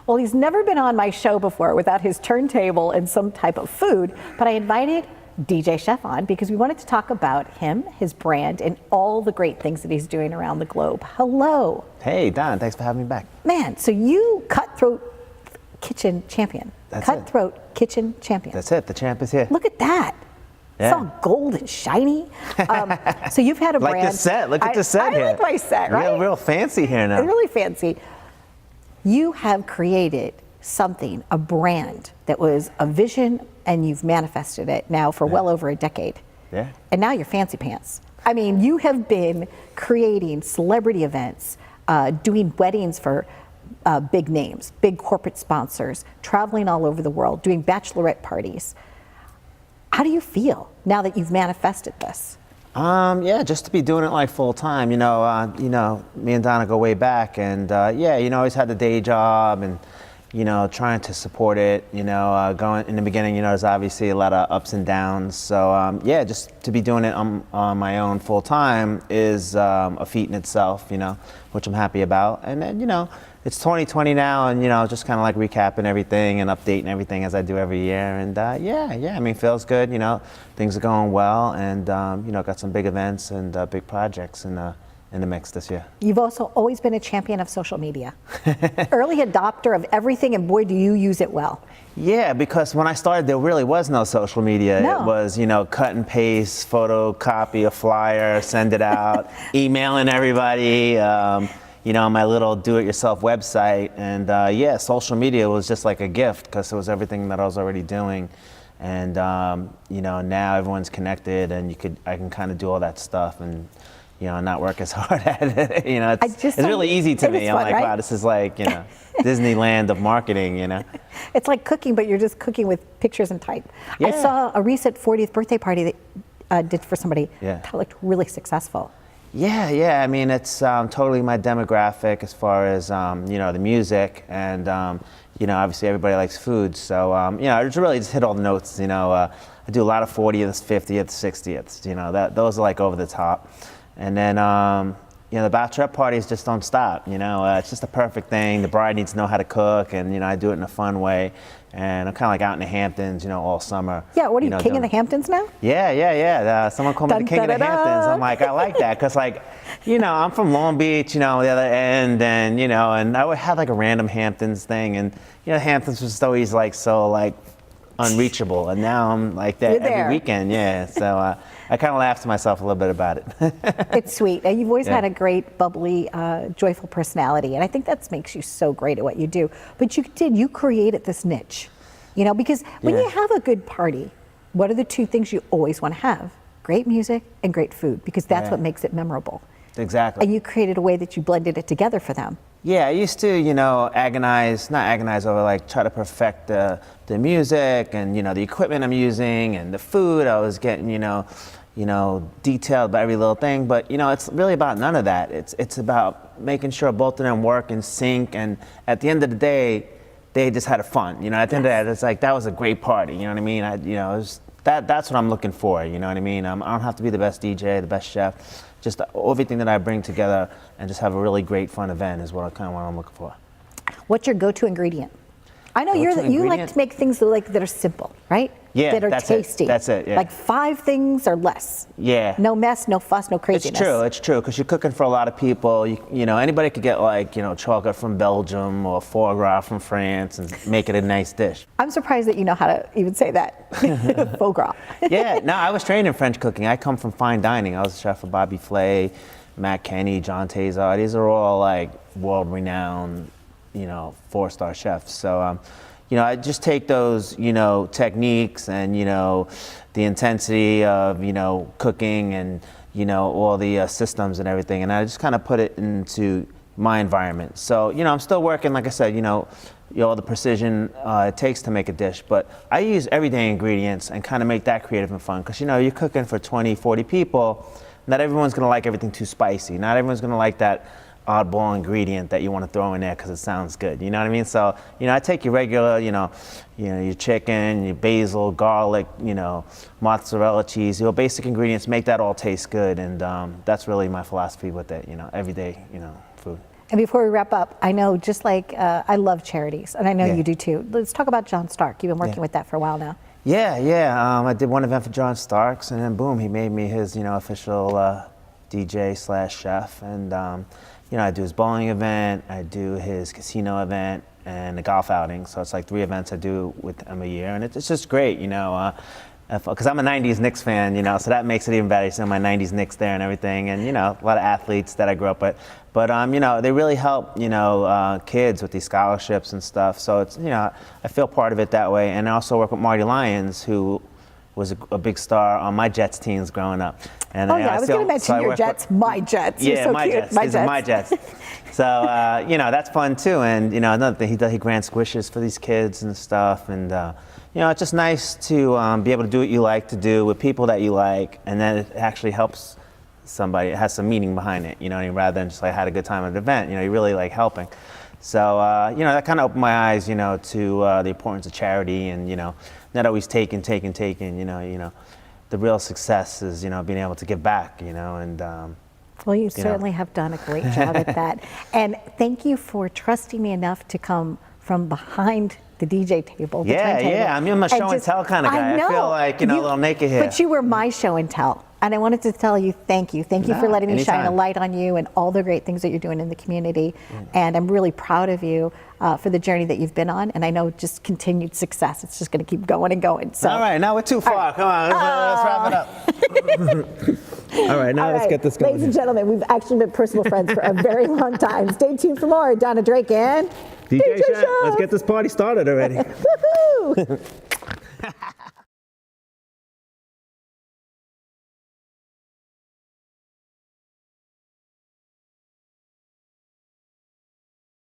Well, he's never been on my show before without his turntable and some type of food, but I invited DJ Chef on because we wanted to talk about him, his brand, and all the great things that he's doing around the globe. Hello. Hey, Don, thanks for having me back. Man, so you Cutthroat kitchen champion. That's Cutthroat kitchen champion. That's it, the champ is here. Look at that. Yeah. It's all gold and shiny. So you've had a brand. Like the set, look at the set here. I like my set, right? Real fancy here now. It's really fancy. You have created something, a brand that was a vision, and you've manifested it now for well over a decade. Yeah. And now you're fancy pants. I mean, you have been creating celebrity events, doing weddings for big names, big corporate sponsors, traveling all over the world, doing bachelorette parties. How do you feel now that you've manifested this? Yeah, just to be doing it like full time. You know, me and Donna go way back, and yeah, always had the day job, and trying to support it. Going in the beginning, there's obviously a lot of ups and downs. So yeah, just to be doing it on my own full time is a feat in itself. Which I'm happy about. And then it's 2020 now, and just kind of like recapping everything and updating everything as I do every year. And yeah, I mean, feels good. Things are going well, and got some big events and big projects in the mix this year. You've also always been a champion of social media. Early adopter of everything, and boy, do you use it well. Yeah, because when I started, there really was no social media. No. It was, cut and paste, photocopy a flyer, send it out, emailing everybody, my little do-it-yourself website. And yeah, social media was just like a gift because it was everything that I was already doing. And, now everyone's connected, and I can kind of do all that stuff and, not work as hard at it. It's really easy to me. I'm fun, like, right? wow, this is like, Disneyland of marketing, It's like cooking, but you're just cooking with pictures and type. Yeah. I saw a recent 40th birthday party that did for somebody that looked really successful. Yeah. I mean, it's totally my demographic as far as, the music, and, obviously everybody likes food. So, I just hit all the notes. I do a lot of 40th, 50th, 60th, those are like over the top. And then, the bachelorette parties just don't stop. It's just a perfect thing. The bride needs to know how to cook, and I do it in a fun way. And I'm kind of like out in the Hamptons, all summer. Yeah, what are you, king of the Hamptons now? Yeah. Someone called me the king of the Hamptons. I'm like, I like that, because I'm from Long Beach, the other end, and I would have like a random Hamptons thing, and Hamptons was always so unreachable, and now I'm like that every weekend. Yeah, so I kind of laugh to myself a little bit about it. It's sweet. And you've always had a great, bubbly, joyful personality, and I think that makes you so great at what you do. But you created this niche, because when you have a good party, what are the two things you always want to have? Great music and great food, because that's what makes it memorable. Exactly. And you created a way that you blended it together for them. Yeah, I used to, not agonize over try to perfect the music and, the equipment I'm using and the food. I was getting, detailed about every little thing. But, it's really about none of that. It's about making sure both of them work in sync. And at the end of the day, they just had fun. At the end of that, it's like, that was a great party. You know what I mean? That's what I'm looking for. You know what I mean? I don't have to be the best DJ, the best chef. Just everything that I bring together and just have a really great fun event is what I'm looking for. What's your go-to ingredient? I know you like to make things that are simple, right? Yeah, that are tasty. That's it. Yeah. Like 5 things or less. Yeah. No mess, no fuss, no craziness. It's true, because you're cooking for a lot of people. Anybody could get chocolate from Belgium or foie gras from France and make it a nice dish. I'm surprised that you know how to even say that. Foie gras. Yeah, no, I was trained in French cooking. I come from fine dining. I was a chef for Bobby Flay, Matt Kenny, John Tazar. These are all world-renowned, 4-star chefs. So, I just take those, techniques and, the intensity of, cooking and, all the systems and everything, and I just kind of put it into my environment. So, I'm still working, like I said, all the precision it takes to make a dish, but I use everyday ingredients and kind of make that creative and fun, because, you're cooking for 20, 40 people. Not everyone's going to like everything too spicy. Not everyone's going to like that oddball ingredient that you want to throw in there because it sounds good. You know what I mean? So, I take your regular, your chicken, your basil, garlic, mozzarella cheese, basic ingredients, make that all taste good. And that's really my philosophy with it, everyday, food. And before we wrap up, I know just like I love charities, and I know Yeah. you do too. Let's talk about John Stark. You've been working with that for a while now. Yeah. I did one event for John Starks, and then boom, he made me his, official DJ/chef. And I do his bowling event, I do his casino event, and the golf outing. So it's like 3 events I do with him a year, and it's just great, because I'm a 90s Knicks fan, so that makes it even better. So my 90s Knicks there and everything, and a lot of athletes that I grew up with. But they really help kids with these scholarships and stuff. So it's I feel part of it that way. And I also work with Marty Lyons, who was a big star on my Jets teams growing up. And I was going to mention your Jets, my Jets. You're Yeah, so my cute. Jets. These are my Jets. So that's fun too. And another thing, he grants squishes for these kids and stuff. And it's just nice to be able to do what you like to do with people that you like, and then it actually helps somebody. It has some meaning behind it, rather than just like I had a good time at an event. You really like helping. So that kind of opened my eyes, to the importance of charity, and not always taking. The real success is being able to give back, and. Well, you certainly have done a great job at that. And thank you for trusting me enough to come from behind the DJ table. The turntable, I'm a show and tell kind of guy. I feel like, a little naked here. But you were my show and tell. And I wanted to tell you thank you. Thank you for letting me shine a light on you and all the great things that you're doing in the community. And I'm really proud of you for the journey that you've been on. And I know just continued success. It's just going to keep going and going. So. All right, now we're too far. Right. Come on, let's wrap it up. All right, now let's get this going. Ladies and gentlemen, we've actually been personal friends for a very long time. Stay tuned for more. Donna Drake and DJ Shan, let's get this party started already. Woohoo!